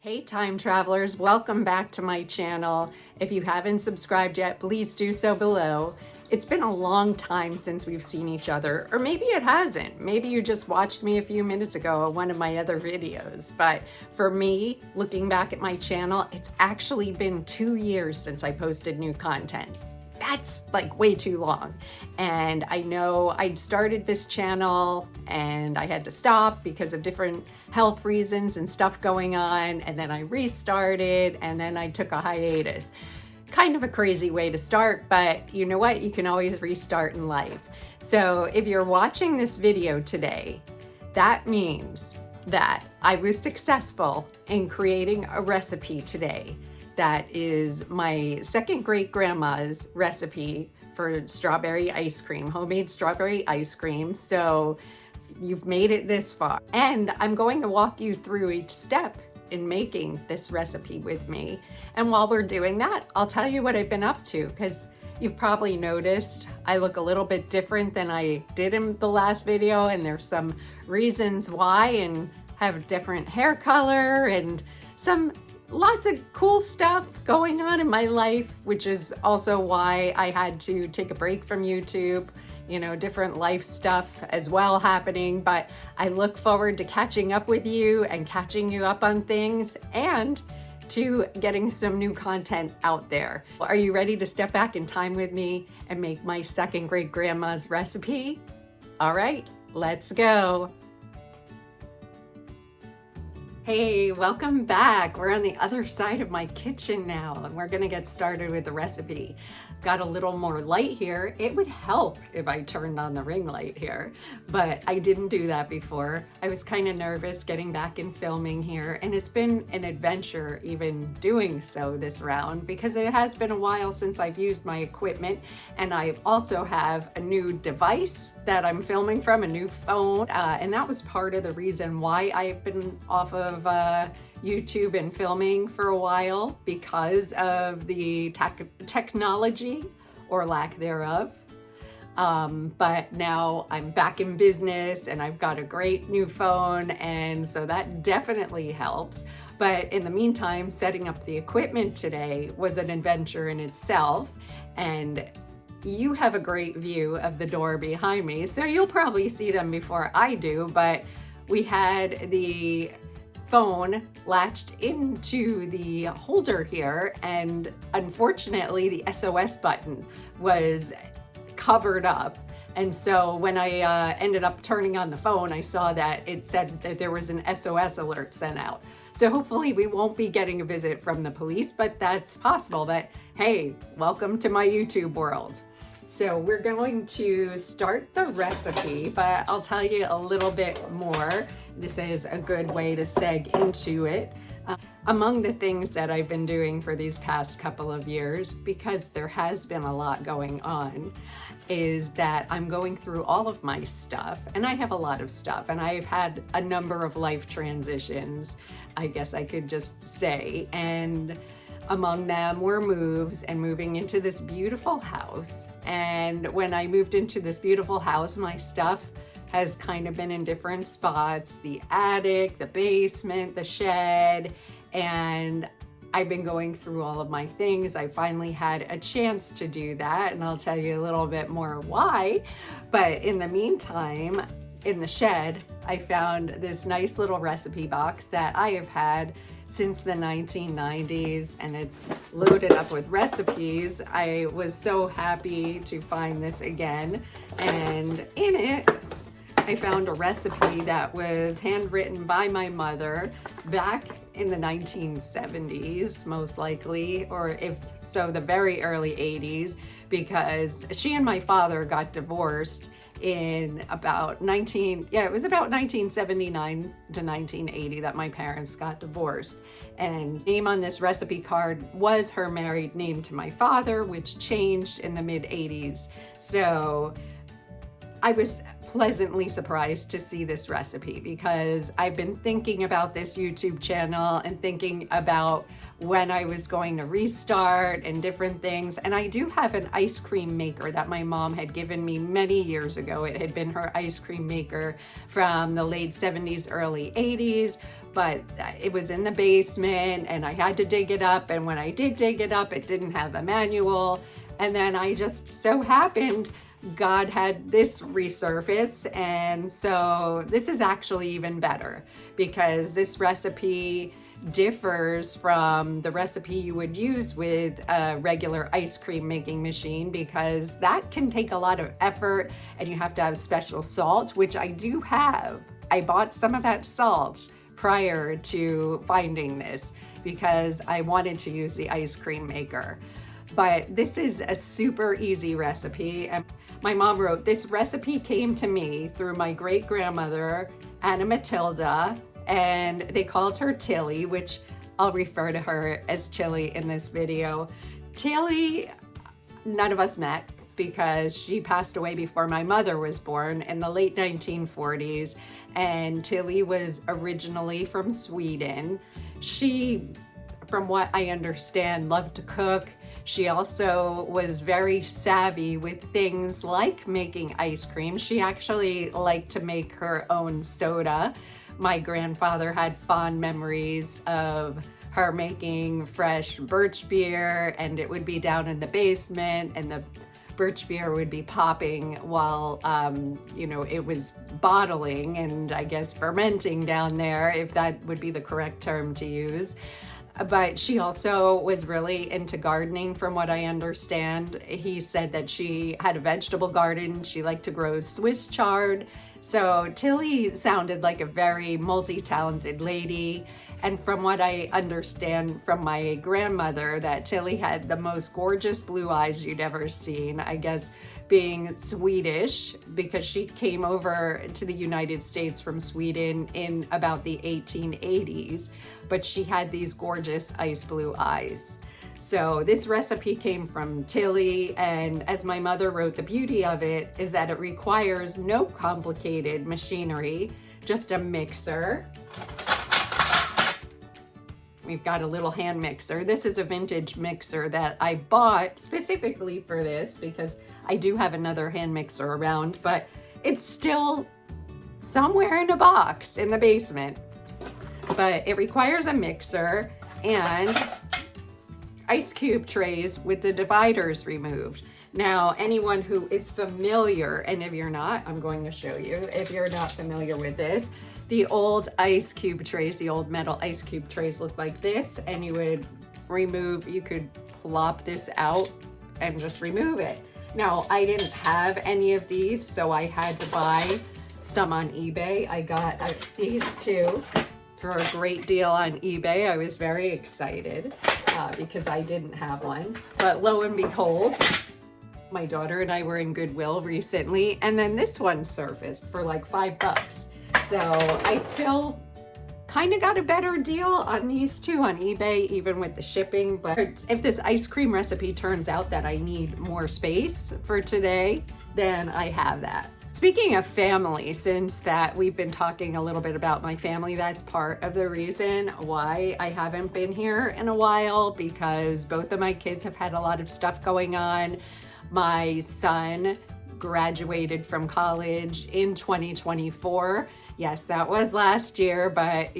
Hey time travelers, welcome back to my channel. If you haven't subscribed yet, please do so below. It's been a long time since we've seen each other, or maybe it hasn't. Maybe you just watched me a few minutes ago on one of my other videos. But for me, looking back at my channel, it's actually been 2 years since I posted new content. That's like way too long. And I know I started this channel and I had to stop because of different health reasons and stuff going on. And then I restarted and then I took a hiatus. Kind of a crazy way to start, but you know what? You can always restart in life. So if you're watching this video today, that means that I was successful in creating a recipe today that is my second great grandma's recipe for strawberry ice cream, homemade strawberry ice cream. So you've made it this far. And I'm going to walk you through each step in making this recipe with me. And while we're doing that, I'll tell you what I've been up to, because you've probably noticed I look a little bit different than I did in the last video, and there's some reasons why, and have different hair color and lots of cool stuff going on in my life, which is also why I had to take a break from YouTube. You know, different life stuff as well happening, but I look forward to catching up with you and catching you up on things and to getting some new content out there. Are you ready to step back in time with me and make my second great grandma's recipe? All right, let's go. Hey, welcome back. We're on the other side of my kitchen now, and we're gonna get started with the recipe. Got a little more light here. It would help if I turned on the ring light here, but I didn't do that before. I was kind of nervous getting back in filming here, and it's been an adventure even doing so this round, because it has been a while since I've used my equipment, and I also have a new device that I'm filming from, a new phone, and that was part of the reason why I've been off of YouTube and filming for a while, because of the technology or lack thereof. But now I'm back in business and I've got a great new phone, and so that definitely helps. But in the meantime, setting up the equipment today was an adventure in itself, and you have a great view of the door behind me, so you'll probably see them before I do, but we had the phone latched into the holder here, and unfortunately the SOS button was covered up. And so when I ended up turning on the phone, I saw that it said that there was an SOS alert sent out. So hopefully we won't be getting a visit from the police, but that's possible. But hey, welcome to my YouTube world. So we're going to start the recipe, but I'll tell you a little bit more. This is a good way to seg into it. Among the things that I've been doing for these past couple of years, because there has been a lot going on, is that I'm going through all of my stuff, and I have a lot of stuff, and I've had a number of life transitions, I guess I could just say, and among them were moves and moving into this beautiful house. And when I moved into this beautiful house, my stuff has kind of been in different spots: the attic, the basement, the shed, and I've been going through all of my things. I finally had a chance to do that, and I'll tell you a little bit more why. But in the meantime, in the shed, I found this nice little recipe box that I have had since the 1990s, and it's loaded up with recipes. I was so happy to find this again, and in it I found a recipe that was handwritten by my mother back in the 1970s, most likely, or if so, the very early 80s, because she and my father got divorced in about 1979 to 1980 that my parents got divorced. And name on this recipe card was her married name to my father, which changed in the mid 80s. So I was pleasantly surprised to see this recipe because I've been thinking about this YouTube channel and thinking about when I was going to restart and different things. And I do have an ice cream maker that my mom had given me many years ago. It had been her ice cream maker from the late 70s, early 80s, but it was in the basement and I had to dig it up. And when I did dig it up, it didn't have a manual. And then I just so happened God had this resurface, and so this is actually even better because this recipe differs from the recipe you would use with a regular ice cream making machine because that can take a lot of effort and you have to have special salt, which I do have. I bought some of that salt prior to finding this because I wanted to use the ice cream maker. But this is a super easy recipe. And my mom wrote, this recipe came to me through my great grandmother, Anna Mathilda, and they called her Tillie, which I'll refer to her as Tillie in this video. Tillie, none of us met because she passed away before my mother was born in the late 1940s. And Tillie was originally from Sweden. She, from what I understand, loved to cook. She also was very savvy with things like making ice cream. She actually liked to make her own soda. My grandfather had fond memories of her making fresh birch beer, and it would be down in the basement, and the birch beer would be popping while, it was bottling and I guess fermenting down there, if that would be the correct term to use. But she also was really into gardening, from what I understand. He said that she had a vegetable garden. She liked to grow Swiss chard. So Tillie sounded like a very multi-talented lady. And from what I understand from my grandmother, that Tillie had the most gorgeous blue eyes you'd ever seen. I guess being Swedish, because she came over to the United States from Sweden in about the 1880s, but she had these gorgeous ice blue eyes. So this recipe came from Tillie, and as my mother wrote, the beauty of it is that it requires no complicated machinery, just a mixer. We've got a little hand mixer. This is a vintage mixer that I bought specifically for this because I do have another hand mixer around, but it's still somewhere in a box in the basement. But it requires a mixer and ice cube trays with the dividers removed. Now, anyone who is familiar, and if you're not, I'm going to show you, if you're not familiar with this, the old ice cube trays, the old metal ice cube trays look like this, and you could plop this out and just remove it. Now, I didn't have any of these, so I had to buy some on eBay. I got these two for a great deal on eBay. I was very excited because I didn't have one. But lo and behold, my daughter and I were in Goodwill recently, and then this one surfaced for like $5. So I still kind of got a better deal on these two on eBay, even with the shipping. But if this ice cream recipe turns out that I need more space for today, then I have that. Speaking of family, since that we've been talking a little bit about my family, that's part of the reason why I haven't been here in a while, because both of my kids have had a lot of stuff going on. My son graduated from college in 2024. Yes, that was last year, but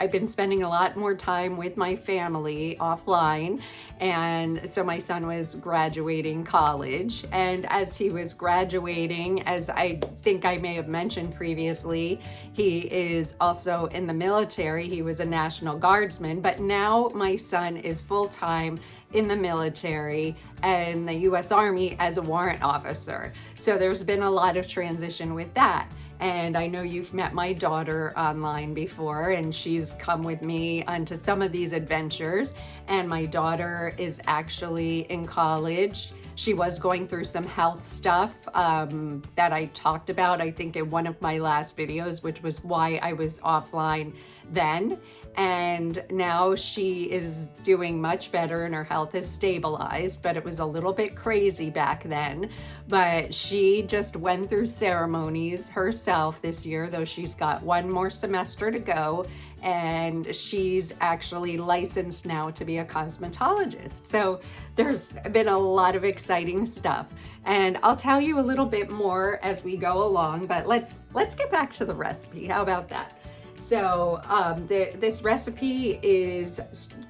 I've been spending a lot more time with my family offline. And so my son was graduating college. And as he was graduating, as I think I may have mentioned previously, he is also in the military. He was a National Guardsman, but now my son is full-time in the military and the U.S. Army as a warrant officer. So there's been a lot of transition with that. And I know you've met my daughter online before, and she's come with me onto some of these adventures. And my daughter is actually in college. She was going through some health stuff that I talked about, I think, in one of my last videos, which was why I was offline then. And now she is doing much better and her health is stabilized, but it was a little bit crazy back then. But she just went through ceremonies herself this year, though she's got one more semester to go, and she's actually licensed now to be a cosmetologist. So there's been a lot of exciting stuff, and I'll tell you a little bit more as we go along, but let's get back to the recipe. How about that? So this recipe is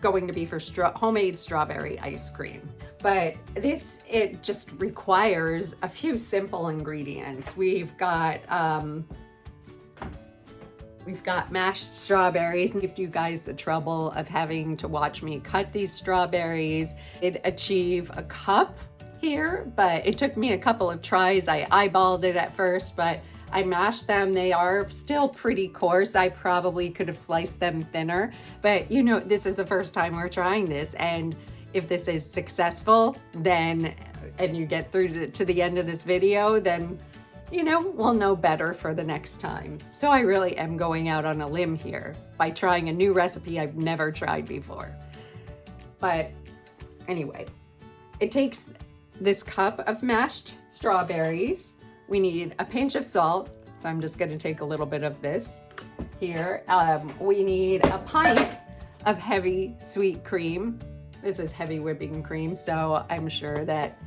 going to be for homemade strawberry ice cream. But it just requires a few simple ingredients. We've got mashed strawberries. Give you guys the trouble of having to watch me cut these strawberries. It achieved a cup here, but it took me a couple of tries. I eyeballed it at first, but I mashed them. They are still pretty coarse. I probably could have sliced them thinner, but you know, this is the first time we're trying this, and if this is successful, then, and you get through to the end of this video, then, you know, we'll know better for the next time. So I really am going out on a limb here by trying a new recipe I've never tried before. But anyway, it takes this cup of mashed strawberries. We need a pinch of salt, so I'm just going to take a little bit of this here. We need a pint of heavy sweet cream. This is heavy whipping cream, so I'm sure that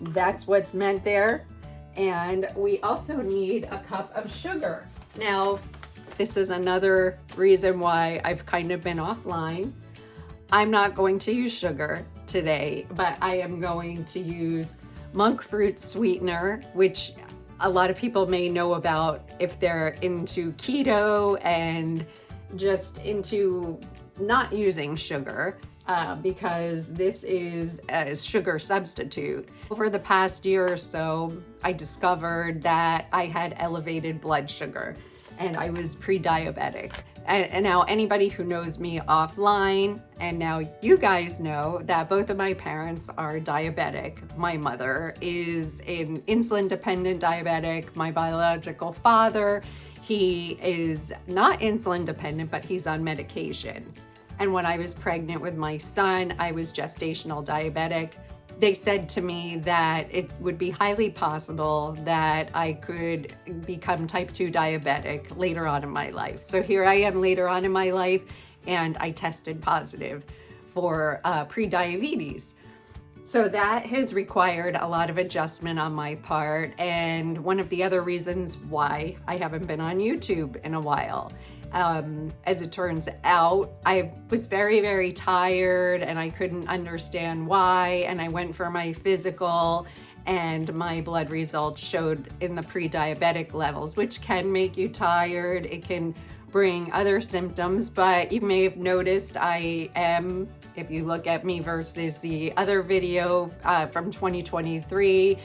that's what's meant there. And we also need a cup of sugar. Now, this is another reason why I've kind of been offline. I'm not going to use sugar today, but I am going to use Monkfruit Sweetener, which a lot of people may know about if they're into keto and just into not using sugar, because this is a sugar substitute. Over the past year or so, I discovered that I had elevated blood sugar and I was pre-diabetic. And now anybody who knows me offline, and now you guys know that both of my parents are diabetic. My mother is an insulin-dependent diabetic. My biological father, he is not insulin-dependent, but he's on medication. And when I was pregnant with my son, I was gestational diabetic. They said to me that it would be highly possible that I could become type 2 diabetic later on in my life. So here I am later on in my life, and I tested positive for pre-diabetes. So that has required a lot of adjustment on my part, and one of the other reasons why I haven't been on YouTube in a while. As it turns out, I was very, very tired and I couldn't understand why. And I went for my physical and my blood results showed in the pre-diabetic levels, which can make you tired. It can bring other symptoms, but you may have noticed I am, if you look at me versus the other video from 2023,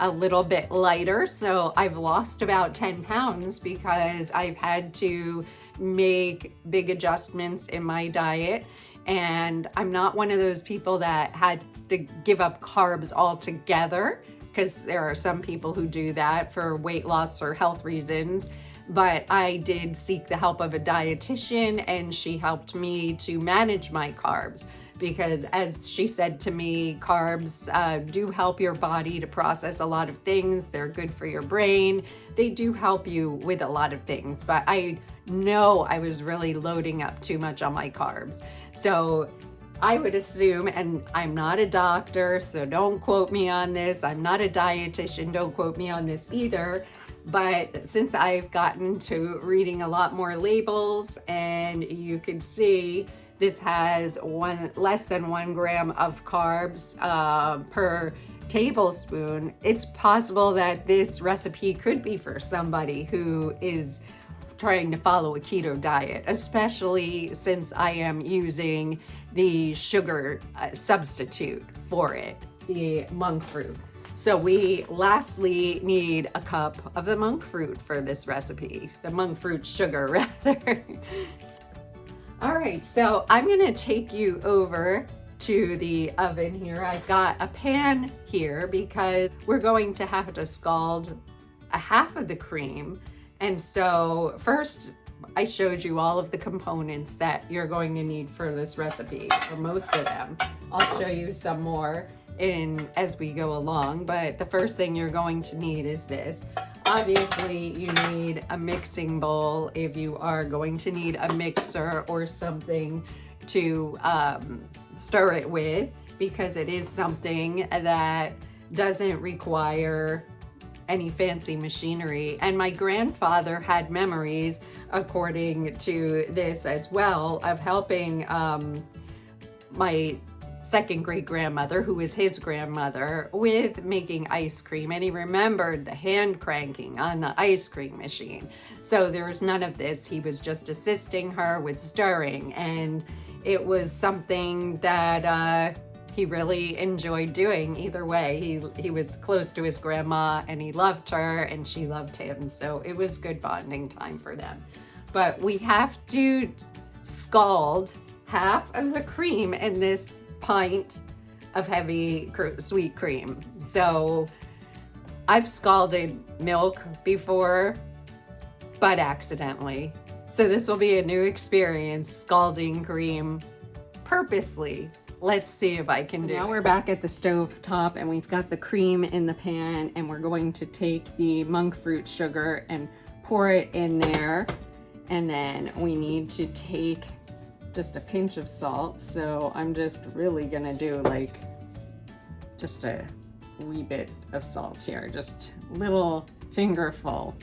a little bit lighter. So I've lost about 10 pounds because I've had to make big adjustments in my diet. And I'm not one of those people that had to give up carbs altogether, because there are some people who do that for weight loss or health reasons. But I did seek the help of a dietitian, and she helped me to manage my carbs, because as she said to me, carbs do help your body to process a lot of things. They're good for your brain. They do help you with a lot of things, but I know I was really loading up too much on my carbs. So I would assume, and I'm not a doctor, so don't quote me on this. I'm not a dietitian, don't quote me on this either. But since I've gotten to reading a lot more labels, and you can see this has less than 1 gram of carbs per tablespoon, it's possible that this recipe could be for somebody who is trying to follow a keto diet, especially since I am using the sugar substitute for it, the monk fruit. So we lastly need a cup of the monk fruit for this recipe, the monk fruit sugar rather. All right, so I'm gonna take you over to the oven here. I've got a pan here because we're going to have to scald a half of the cream. And so first, I showed you all of the components that you're going to need for this recipe, or most of them. I'll show you some more as we go along, but the first thing you're going to need is this. Obviously, you need a mixing bowl if you are going to need a mixer or something to stir it with, because it is something that doesn't require any fancy machinery. And my grandfather had memories, according to this as well, of helping my second great grandmother, who was his grandmother, with making ice cream. And he remembered the hand cranking on the ice cream machine. So there was none of this. He was just assisting her with stirring. And it was something that he really enjoyed doing. Either way, he was close to his grandma, and he loved her and she loved him. So it was good bonding time for them. But we have to scald half of the cream in this pint of heavy sweet cream. So I've scalded milk before, but accidentally. So this will be a new experience, scalding cream purposely. Let's see if I can do it. Now we're back at the stove top, and we've got the cream in the pan, and we're going to take the monk fruit sugar and pour it in there. And then we need to take just a pinch of salt. So I'm just really gonna do like just a wee bit of salt here, just a little fingerful.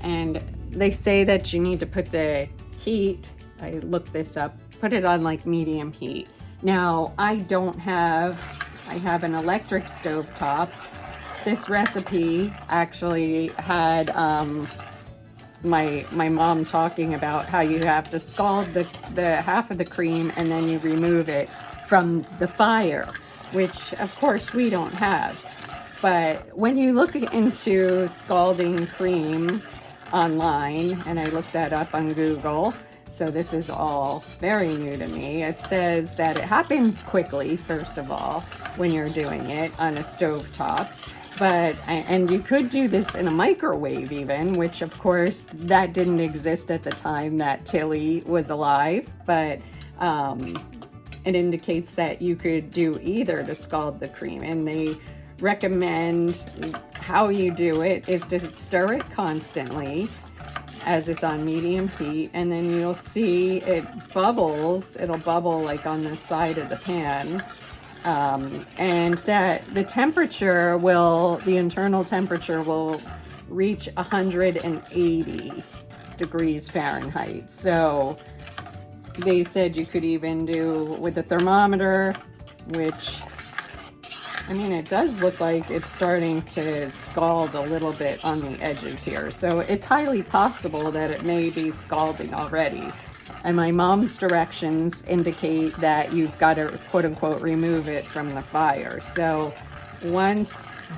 And they say that you need to put the heat, I looked this up, put it on like medium heat. Now I have an electric stove top. This recipe actually had my mom talking about how you have to scald the half of the cream and then you remove it from the fire, which of course we don't have. But when you look into scalding cream online, and I looked that up on Google, so this is all very new to me, it says that it happens quickly, first of all, when you're doing it on a stove top. And you could do this in a microwave even, which of course that didn't exist at the time that Tillie was alive, but it indicates that you could do either to scald the cream. And they recommend how you do it is to stir it constantly as it's on medium heat, and then you'll see it bubbles. It'll bubble like on the side of the pan. And that the internal temperature will reach 180 degrees Fahrenheit. So they said you could even do with the thermometer, which, I mean, it does look like it's starting to scald a little bit on the edges here. So it's highly possible that it may be scalding already. And my mom's directions indicate that you've got to, quote unquote, remove it from the fire. So once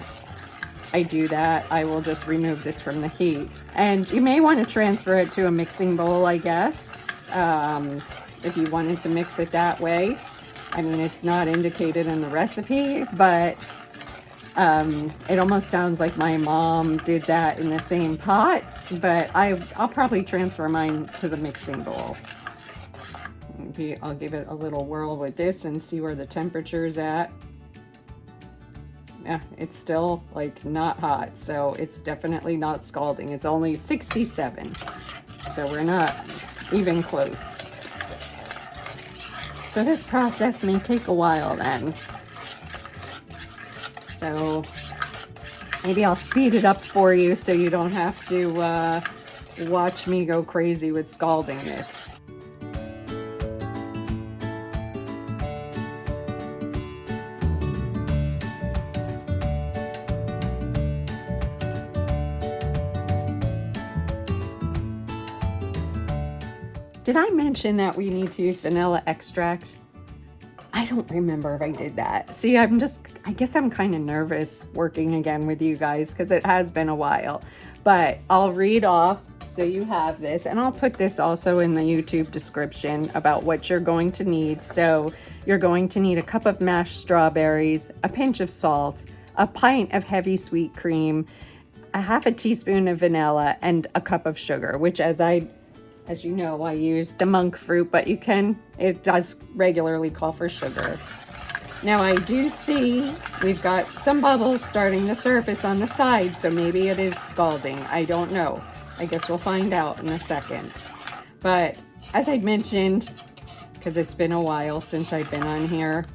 I do that, I will just remove this from the heat. And you may want to transfer it to a mixing bowl, I guess, if you wanted to mix it that way. I mean, it's not indicated in the recipe, but it almost sounds like my mom did that in the same pot, but I'll probably transfer mine to the mixing bowl. Maybe I'll give it a little whirl with this and see where the temperature's at. Yeah, it's still like not hot, so it's definitely not scalding. It's only 67, so we're not even close. So this process may take a while then. So maybe I'll speed it up for you so you don't have to watch me go crazy with scalding this. Did I mention that we need to use vanilla extract? I don't remember if I did that. See, I guess I'm kind of nervous working again with you guys because it has been a while. But I'll read off so you have this, and I'll put this also in the YouTube description about what you're going to need. So you're going to need a cup of mashed strawberries, a pinch of salt, a pint of heavy sweet cream, a half a teaspoon of vanilla, and a cup of sugar, which as As you know, I use the monk fruit, but it does regularly call for sugar. Now I do see we've got some bubbles starting to surface on the side, so maybe it is scalding. I don't know. I guess we'll find out in a second. But as I mentioned, because it's been a while since I've been on here,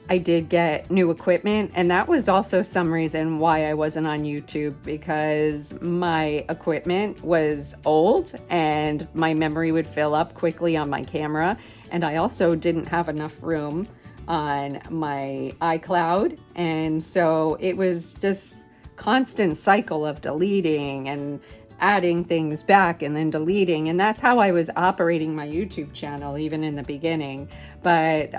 I did get new equipment, and that was also some reason why I wasn't on YouTube, because my equipment was old and my memory would fill up quickly on my camera, and I also didn't have enough room on my iCloud, and so it was just constant cycle of deleting and adding things back and then deleting, and that's how I was operating my YouTube channel even in the beginning. But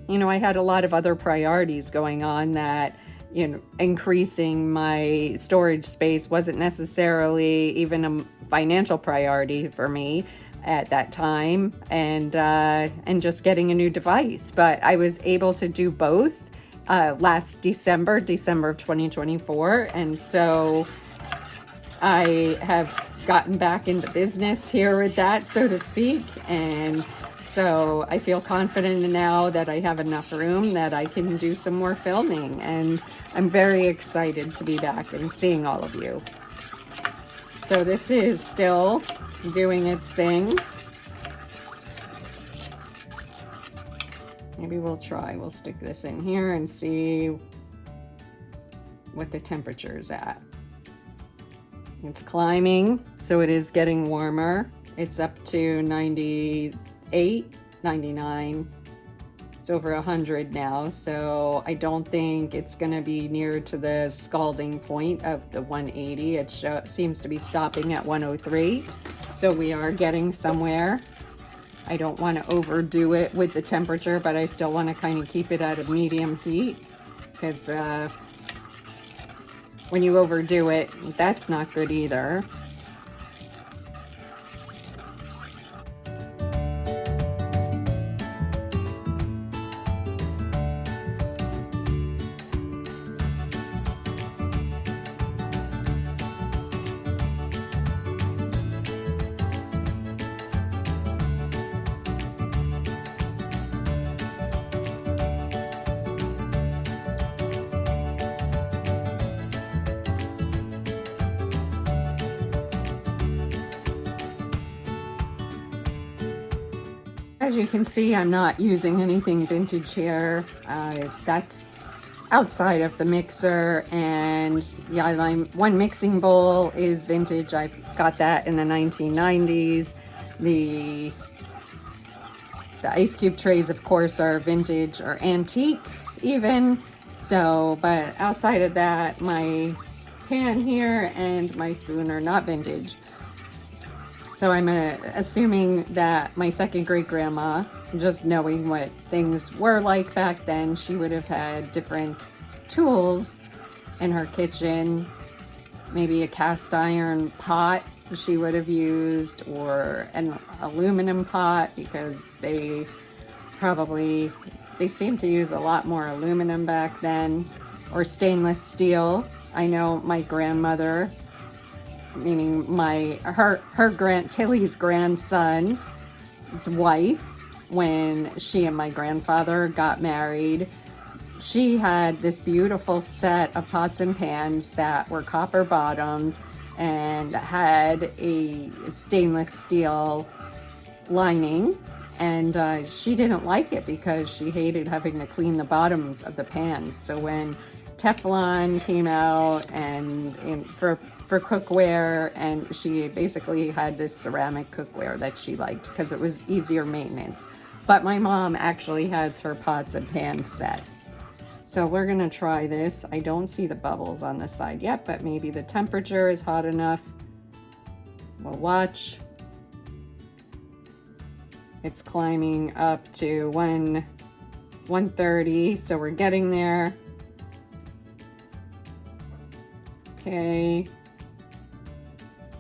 you know, I had a lot of other priorities going on that, you know, increasing my storage space wasn't necessarily even a financial priority for me at that time, and just getting a new device. But I was able to do both last December of 2024, and so I have gotten back into business here with that, so to speak, and so I feel confident now that I have enough room that I can do some more filming, and I'm very excited to be back and seeing all of you. So this is still doing its thing. Maybe we'll stick this in here and see what the temperature is at. It's climbing, so it is getting warmer. It's up to 98, 99. It's over 100 now, so I don't think it's going to be near to the scalding point of the 180. It seems to be stopping at 103, so we are getting somewhere. I don't want to overdo it with the temperature, but I still want to kind of keep it at a medium heat, because when you overdo it, that's not good either. As you can see, I'm not using anything vintage here. That's outside of the mixer, and yeah, my one mixing bowl is vintage. I got that in the 1990s. The ice cube trays, of course, are vintage or antique even. So, but outside of that, my pan here and my spoon are not vintage. So I'm assuming that my second great grandma, just knowing what things were like back then, she would have had different tools in her kitchen, maybe a cast iron pot she would have used, or an aluminum pot, because they seemed to use a lot more aluminum back then, or stainless steel. I know my grandmother, meaning Tillie's grandson's wife, when she and my grandfather got married, she had this beautiful set of pots and pans that were copper bottomed and had a stainless steel lining, and she didn't like it because she hated having to clean the bottoms of the pans. So when Teflon came out and for cookware, and she basically had this ceramic cookware that she liked because it was easier maintenance. But my mom actually has her pots and pans set. So we're gonna try this. I don't see the bubbles on the side yet, but maybe the temperature is hot enough. We'll watch. It's climbing up to 130, so we're getting there. Okay.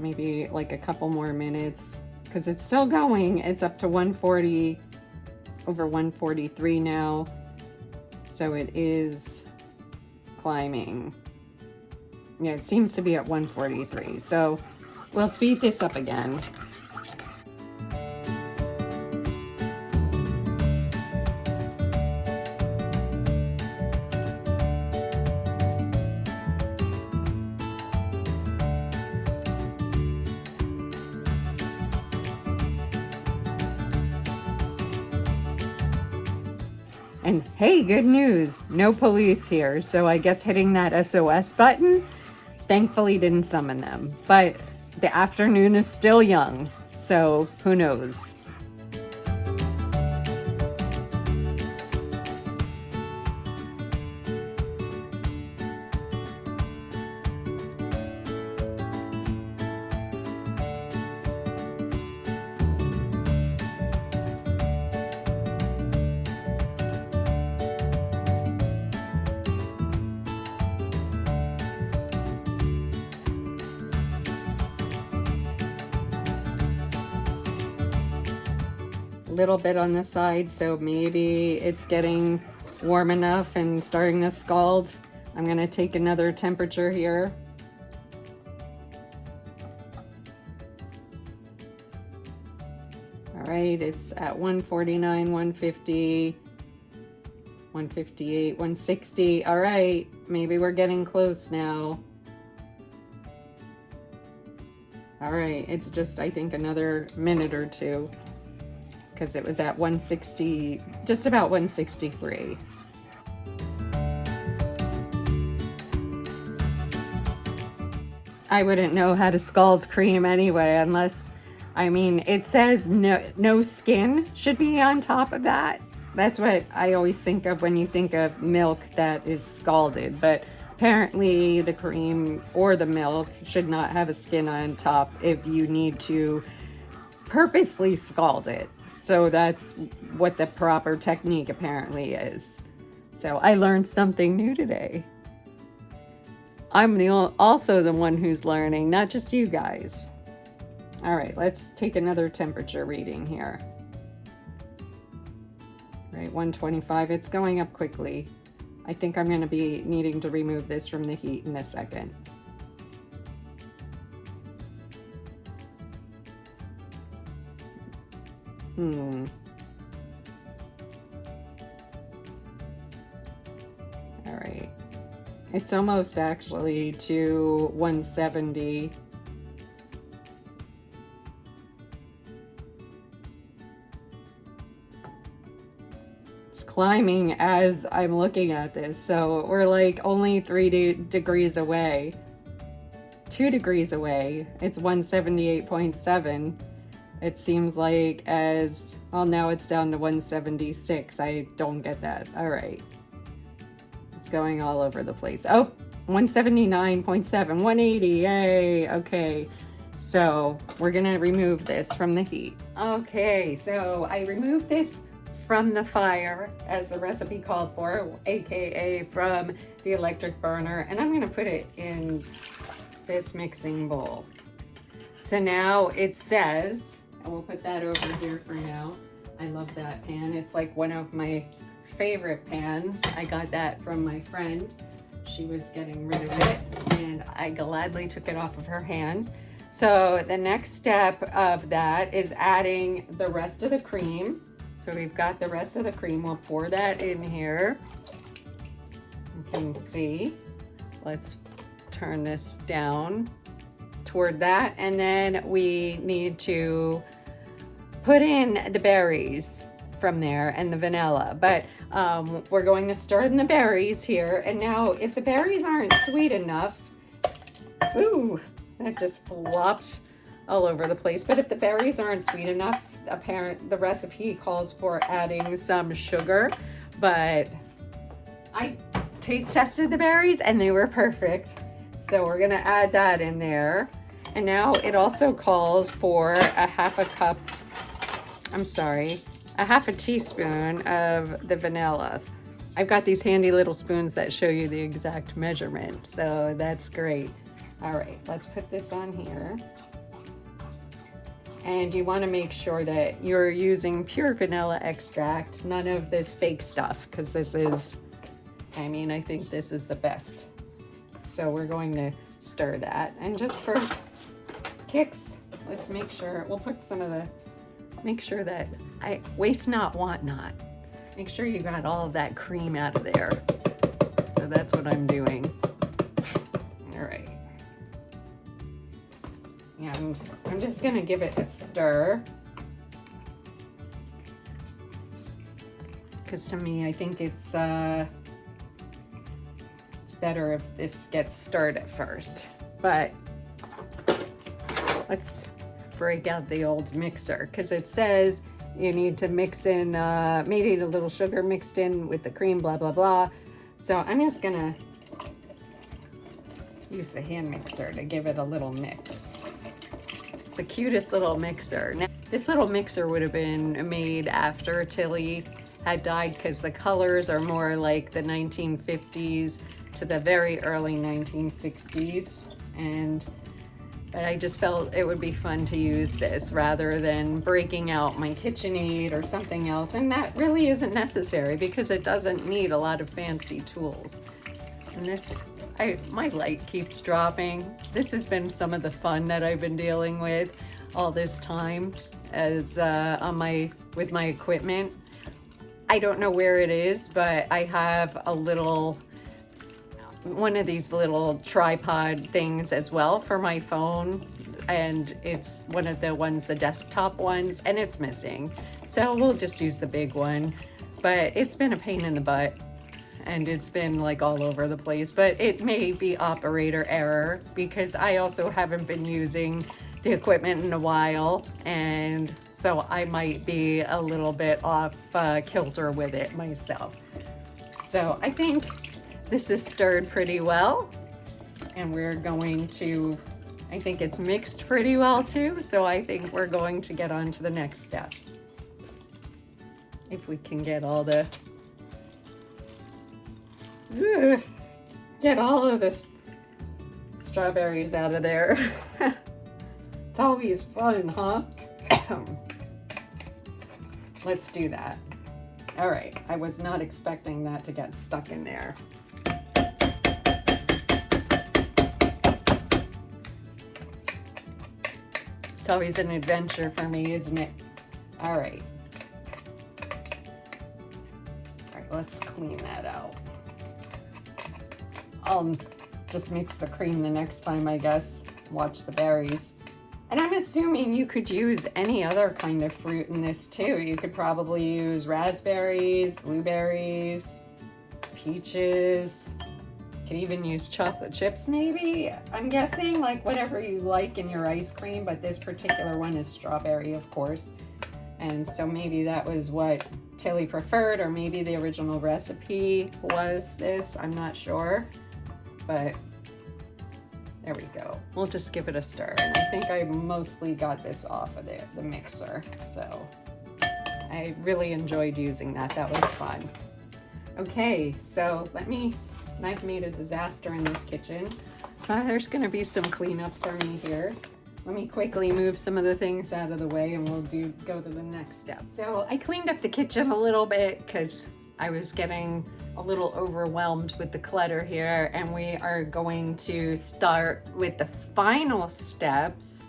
Maybe like a couple more minutes, because it's still going. It's up to 140, over 143 now. So it is climbing. Yeah, it seems to be at 143. So we'll speed this up again. And hey, good news, no police here. So I guess hitting that SOS button thankfully didn't summon them. But the afternoon is still young, so who knows? Little bit on the side, so maybe it's getting warm enough and starting to scald. I'm gonna take another temperature here. All right, it's at 149, 150, 158, 160. All right, maybe we're getting close now. All right, it's just, I think, another minute or two, because it was at 160, just about 163. I wouldn't know how to scald cream anyway, unless, I mean, it says no skin should be on top of that. That's what I always think of when you think of milk that is scalded, but apparently the cream or the milk should not have a skin on top if you need to purposely scald it. So that's what the proper technique apparently is. So I learned something new today. I'm also the one who's learning, not just you guys. All right, let's take another temperature reading here. Right, 125, it's going up quickly. I think I'm gonna be needing to remove this from the heat in a second. All right. It's almost actually to 170. It's climbing as I'm looking at this. So we're like only 3 degrees away. 2 degrees away. It's 178.7. It seems like as, well, now it's down to 176. I don't get that. All right. It's going all over the place. Oh, 179.7, 180, yay. Okay, so we're gonna remove this from the heat. Okay, so I removed this from the fire as the recipe called for, AKA from the electric burner, and I'm gonna put it in this mixing bowl. So now it says, and we'll put that over here for now. I love that pan. It's like one of my favorite pans. I got that from my friend. She was getting rid of it and I gladly took it off of her hands. So the next step of that is adding the rest of the cream. So we've got the rest of the cream. We'll pour that in here. You can see. Let's turn this down toward that. And then we need to put in the berries from there and the vanilla, but we're going to stir in the berries here. And now if the berries aren't sweet enough, ooh, that just flopped all over the place. But if the berries aren't sweet enough, the recipe calls for adding some sugar, but I taste tested the berries and they were perfect. So we're gonna add that in there. And now it also calls for a half a teaspoon of the vanilla. I've got these handy little spoons that show you the exact measurement, so that's great. All right, let's put this on here. And you want to make sure that you're using pure vanilla extract, none of this fake stuff, because this is, I mean, I think this is the best. So we're going to stir that. And just for kicks, let's make sure, we'll put some of the, make sure that I waste not, want not. Make sure you got all of that cream out of there. So that's what I'm doing. All right. And I'm just gonna give it a stir. because to me, I think it's better if this gets stirred at first. But let's break out the old mixer, because it says you need to mix in, maybe a little sugar mixed in with the cream, blah, blah, blah. So I'm just gonna use the hand mixer to give it a little mix. It's the cutest little mixer. Now, this little mixer would have been made after Tillie had died, because the colors are more like the 1950s to the very early 1960s. But I just felt it would be fun to use this rather than breaking out my KitchenAid or something else. And that really isn't necessary because it doesn't need a lot of fancy tools. And this, my light keeps dropping. This has been some of the fun that I've been dealing with all this time as with my equipment. I don't know where it is, but I have one of these little tripod things as well for my phone, and it's one of the ones, the desktop ones, and it's missing. So we'll just use the big one, but it's been a pain in the butt and it's been like all over the place, but it may be operator error because I also haven't been using the equipment in a while, and so I might be a little bit off kilter with it myself. So I think this is stirred pretty well, and we're going to, I think it's mixed pretty well too, so I think we're going to get on to the next step. If we can get all the, get all of the strawberries out of there. It's always fun, huh? Let's do that. All right, I was not expecting that to get stuck in there. It's always an adventure for me, isn't it? All right. All right, let's clean that out. I'll just mix the cream the next time, I guess. Watch the berries. And I'm assuming you could use any other kind of fruit in this too. You could probably use raspberries, blueberries, peaches. Could even use chocolate chips maybe. I'm guessing, like whatever you like in your ice cream, but this particular one is strawberry, of course. And so maybe that was what Tillie preferred, or maybe the original recipe was this. I'm not sure, but there we go. We'll just give it a stir. And I think I mostly got this off of the mixer. So I really enjoyed using that. That was fun. Okay, so I've made a disaster in this kitchen. So there's gonna be some cleanup for me here. Let me quickly move some of the things out of the way and we'll go to the next step. So I cleaned up the kitchen a little bit because I was getting a little overwhelmed with the clutter here, and we are going to start with the final steps.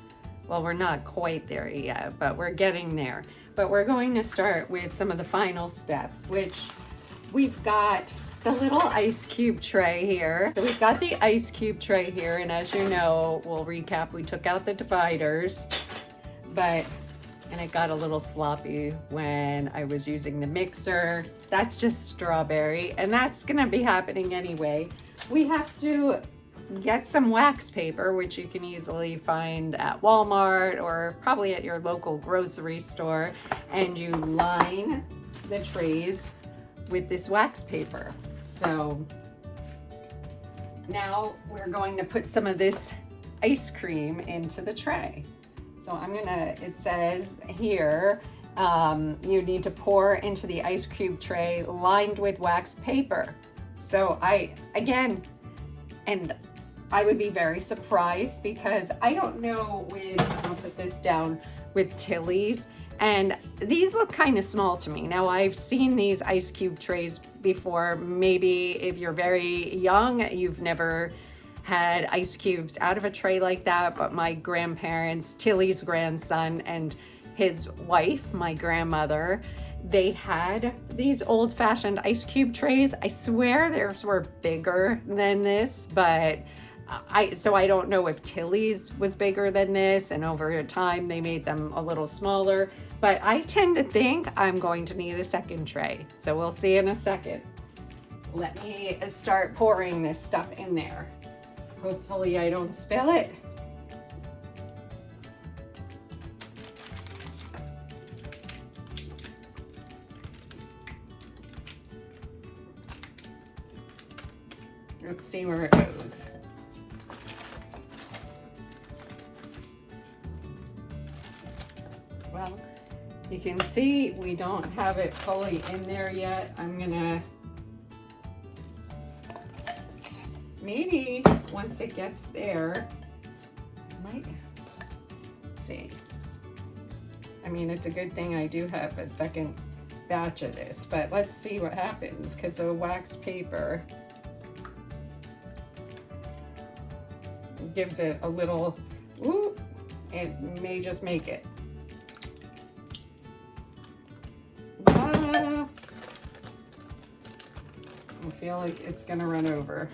Well, we're not quite there yet, but we're getting there. But we're going to start with some of the final steps, which we've got the little ice cube tray here. So we've got the ice cube tray here, and as you know, we'll recap, we took out the dividers, and it got a little sloppy when I was using the mixer. That's just strawberry, and that's gonna be happening anyway. We have to get some wax paper, which you can easily find at Walmart or probably at your local grocery store, and you line the trays with this wax paper. So now we're going to put some of this ice cream into the tray. So it says here, you need to pour into the ice cube tray lined with waxed paper. So I would be very surprised because I don't know I'll put this down with Tillie's, and these look kind of small to me. Now I've seen these ice cube trays before. Maybe if you're very young, you've never had ice cubes out of a tray like that, but my grandparents, Tillie's grandson and his wife, my grandmother, they had these old-fashioned ice cube trays. I swear theirs were bigger than this, but I don't know if Tillie's was bigger than this, and over time they made them a little smaller. But I tend to think I'm going to need a second tray. So we'll see in a second. Let me start pouring this stuff in there. Hopefully I don't spill it. Let's see where it goes. Well, you can see we don't have it fully in there yet. I'm gonna, maybe once it gets there, might see. I mean, it's a good thing I do have a second batch of this, but let's see what happens, because the wax paper gives it a little, ooh, it may just make it. I feel like it's gonna run over.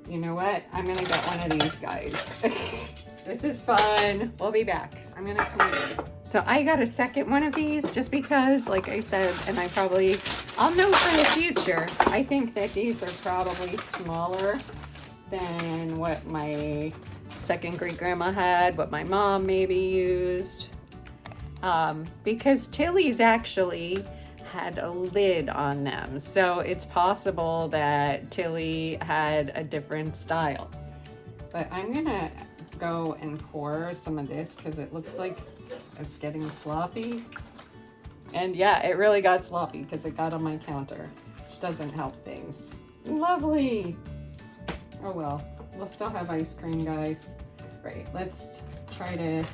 You know what? I'm gonna get one of these guys. This is fun. We'll be back. I'm gonna come in. So I got a second one of these just because, like I said, and I'll know for the future, I think that these are probably smaller than what my second great grandma had, what my mom maybe used. Because Tillie's actually had a lid on them. So it's possible that Tillie had a different style. But I'm gonna go and pour some of this because it looks like it's getting sloppy. And yeah, it really got sloppy because it got on my counter, which doesn't help things. Lovely. Oh well, we'll still have ice cream, guys. Right, let's try to, of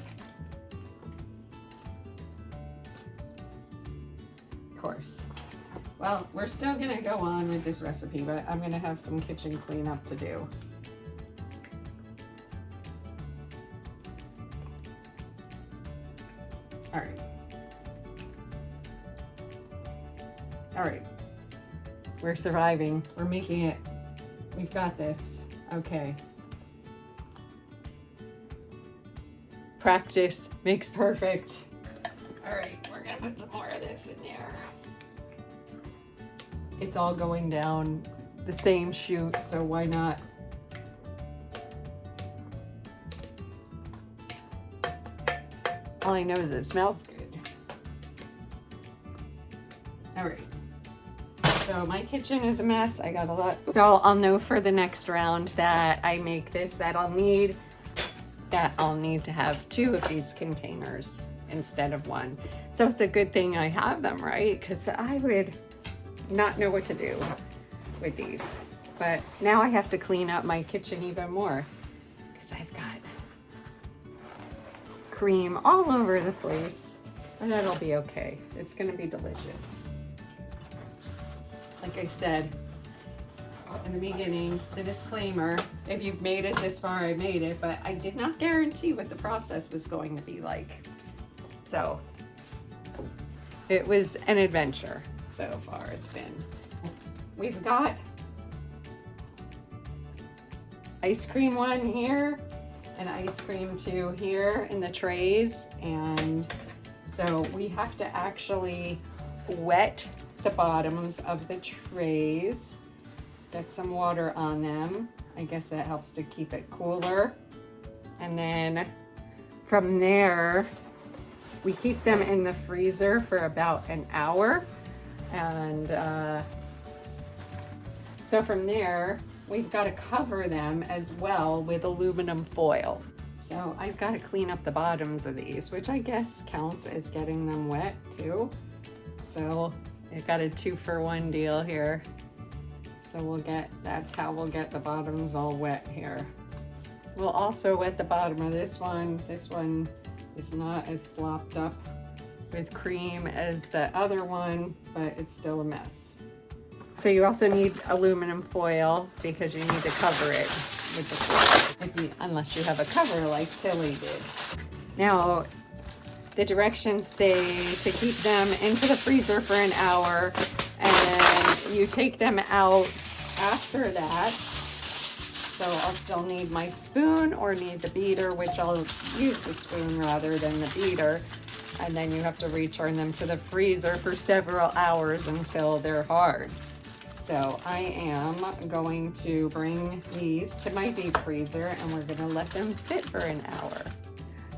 course. Well, we're still gonna go on with this recipe, but I'm gonna have some kitchen cleanup to do. All right. All right. We're surviving. We're making it. We've got this. Okay. Practice makes perfect. All right, we're gonna put some more of this in there. It's all going down the same chute, so why not? All I know is it smells good. All right. So my kitchen is a mess. I got a lot. So I'll know for the next round that I make this that I'll need to have 2 of these containers instead of 1. So it's a good thing I have them, right? Because I would not know what to do with these. But now I have to clean up my kitchen even more because I've got cream all over the place. And that'll be okay. It's gonna be delicious. Like I said in the beginning, the disclaimer, if you've made it this far, I made it, but I did not guarantee what the process was going to be like. So it was an adventure so far. It's been. We've got ice cream 1 here and ice cream 2 here in the trays. And so we have to actually wet the bottoms of the trays, get some water on them. I guess that helps to keep it cooler. And then from there, we keep them in the freezer for about an hour. And so from there, we've got to cover them as well with aluminum foil. So I've got to clean up the bottoms of these, which I guess counts as getting them wet too. So I got a 2-for-1 deal here. So that's how we'll get the bottoms all wet here. We'll also wet the bottom of this one. This one is not as slopped up with cream as the other one, but it's still a mess. So you also need aluminum foil because you need to cover it with unless you have a cover like Tillie did. Now, the directions say to keep them into the freezer for an hour, and you take them out after that So I'll still need my spoon or need the beater, which I'll use the spoon rather than the beater. And then you have to return them to the freezer for several hours until they're hard. So I am going to bring these to my deep freezer and we're gonna let them sit for an hour.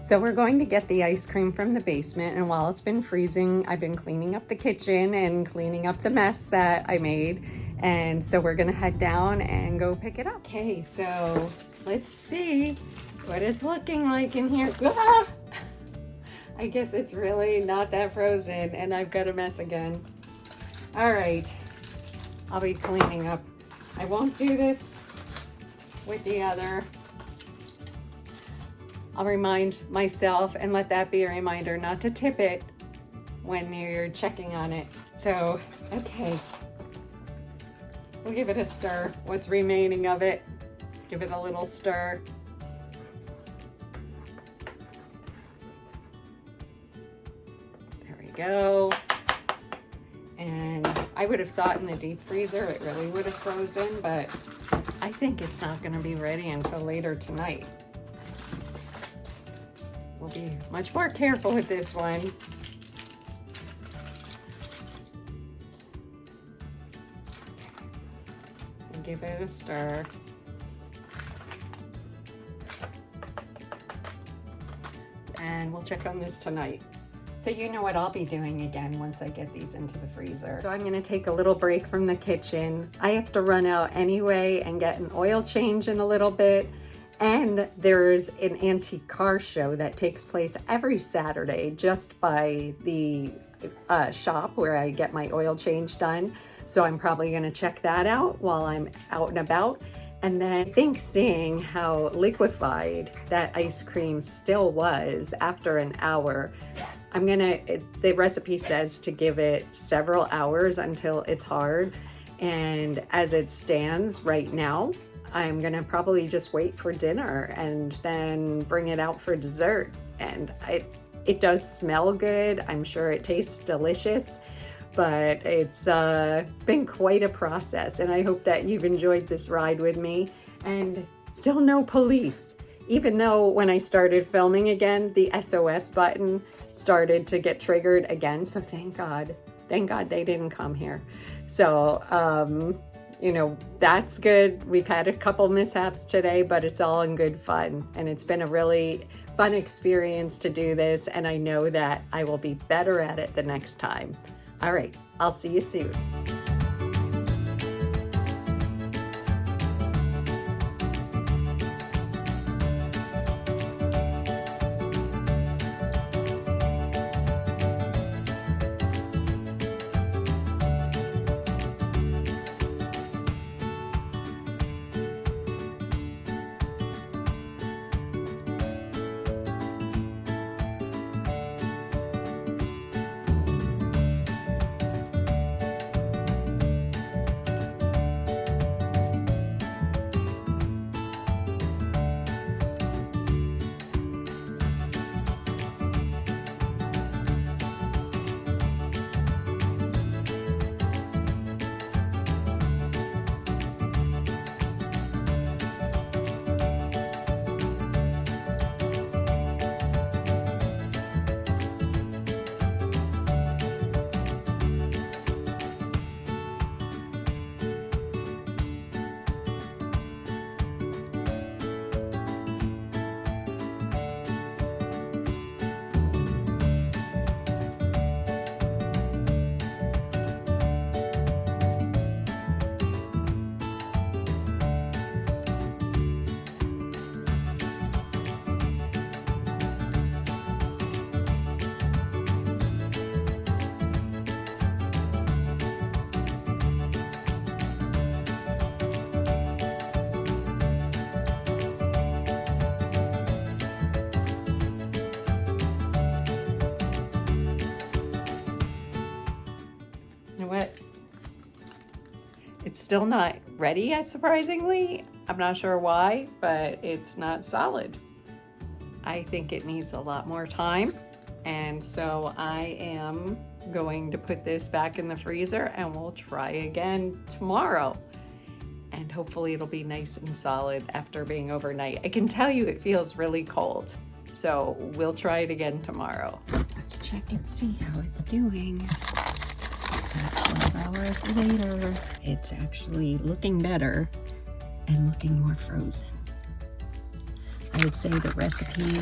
So we're going to get the ice cream from the basement, and while it's been freezing, I've been cleaning up the kitchen and cleaning up the mess that I made. And so we're gonna head down and go pick it up. Okay, so let's see what it's looking like in here. Ah! I guess it's really not that frozen and I've got a mess again. All right, I'll be cleaning up. I won't do this with the other. I'll remind myself and let that be a reminder not to tip it when you're checking on it. So, okay. We'll give it a stir. What's remaining of it, give it a little stir. There we go. And I would have thought in the deep freezer it really would have frozen, but I think it's not going to be ready until later tonight. We'll be much more careful with this one. And give it a stir. And we'll check on this tonight. So you know what I'll be doing again once I get these into the freezer. So I'm gonna take a little break from the kitchen. I have to run out anyway and get an oil change in a little bit. And there's an antique car show that takes place every Saturday just by the shop where I get my oil change done. So I'm probably gonna check that out while I'm out and about. And then I think seeing how liquefied that ice cream still was after an hour, the recipe says to give it several hours until it's hard. And as it stands right now, I'm gonna probably just wait for dinner and then bring it out for dessert. And it does smell good. I'm sure it tastes delicious, but it's been quite a process. And I hope that you've enjoyed this ride with me. And still no police, even though when I started filming again, the SOS button started to get triggered again. So thank God they didn't come here. So, you know, that's good. We've had a couple mishaps today, but it's all in good fun. And it's been a really fun experience to do this. And I know that I will be better at it the next time. All right, I'll see you soon. What? It's still not ready yet, surprisingly. I'm not sure why, but it's not solid. I think it needs a lot more time. And so I am going to put this back in the freezer and we'll try again tomorrow. and hopefully it'll be nice and solid after being overnight. I can tell you it feels really cold, so we'll try it again tomorrow. Let's check and see how it's doing. 12 hours later, it's actually looking better and looking more frozen. I would say the recipe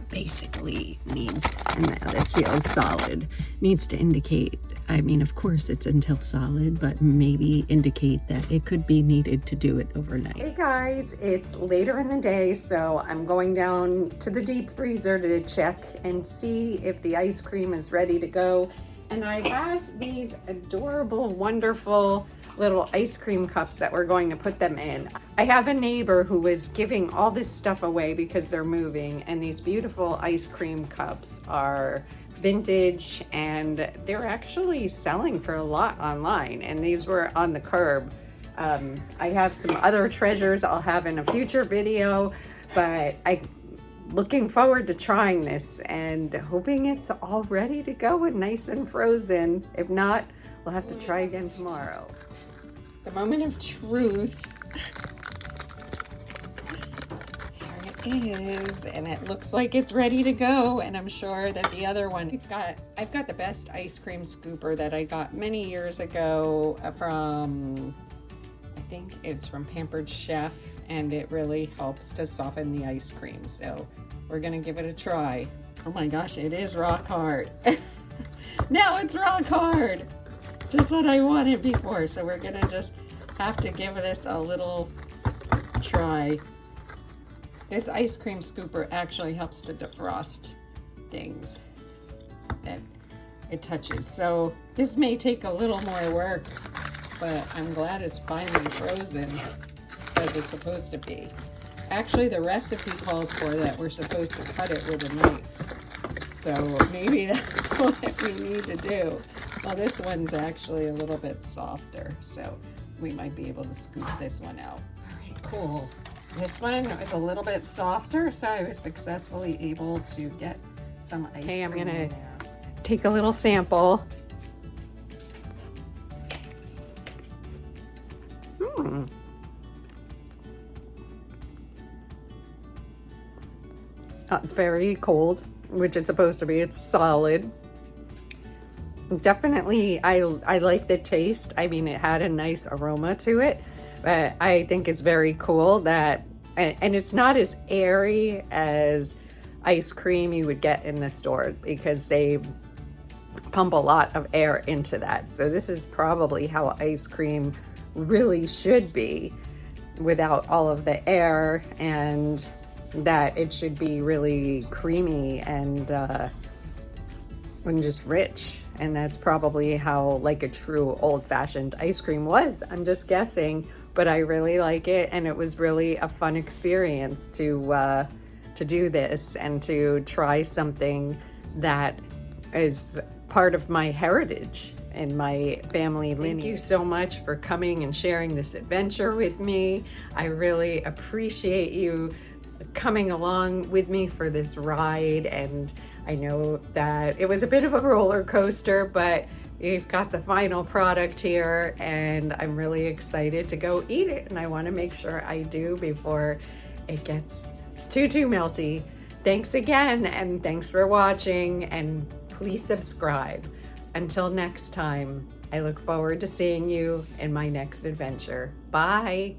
basically needs, and now this feels solid, needs to indicate, I mean, of course it's until solid, but maybe indicate that it could be needed to do it overnight. Hey guys, it's later in the day, so I'm going down to the deep freezer to check and see if the ice cream is ready to go. And I have these adorable, wonderful little ice cream cups that we're going to put them in. I have a neighbor who was giving all this stuff away because they're moving, and these beautiful ice cream cups are vintage and they're actually selling for a lot online, and these were on the curb. I have some other treasures I'll have in a future video, but I'm looking forward to trying this and hoping it's all ready to go and nice and frozen. If not, we'll have to try again tomorrow. The moment of truth. Here it is, and it looks like it's ready to go, and I'm sure that the other one, I've got the best ice cream scooper that I got many years ago from, I think it's from Pampered Chef, and it really helps to soften the ice cream. So we're gonna give it a try. Oh my gosh, it is rock hard. Now it's rock hard. Just what I wanted before. So we're gonna just have to give this a little try. This ice cream scooper actually helps to defrost things that it touches. So this may take a little more work, but I'm glad it's finally frozen as it's supposed to be. Actually, the recipe calls for that we're supposed to cut it with a knife. So maybe that's what we need to do. Well, this one's actually a little bit softer, so we might be able to scoop this one out. All right, cool. This one is a little bit softer, so I was successfully able to get some ice cream. Okay, I'm gonna take a little sample. It's very cold, which it's supposed to be. It's solid. Definitely, I like the taste. I mean, it had a nice aroma to it, but I think it's very cool that, and it's not as airy as ice cream you would get in the store, because they pump a lot of air into that. So this is probably how ice cream really should be, without all of the air, and that it should be really creamy and just rich. And that's probably how like a true old-fashioned ice cream was. I'm just guessing, but I really like it, and it was really a fun experience to do this and to try something that is part of my heritage and my family lineage. Thank you so much for coming and sharing this adventure with me. I really appreciate you coming along with me for this ride, and I know that it was a bit of a roller coaster, but we've got the final product here, and I'm really excited to go eat it, and I want to make sure I do before it gets too melty. Thanks again, and thanks for watching, and please subscribe. Until next time, I look forward to seeing you in my next adventure. Bye.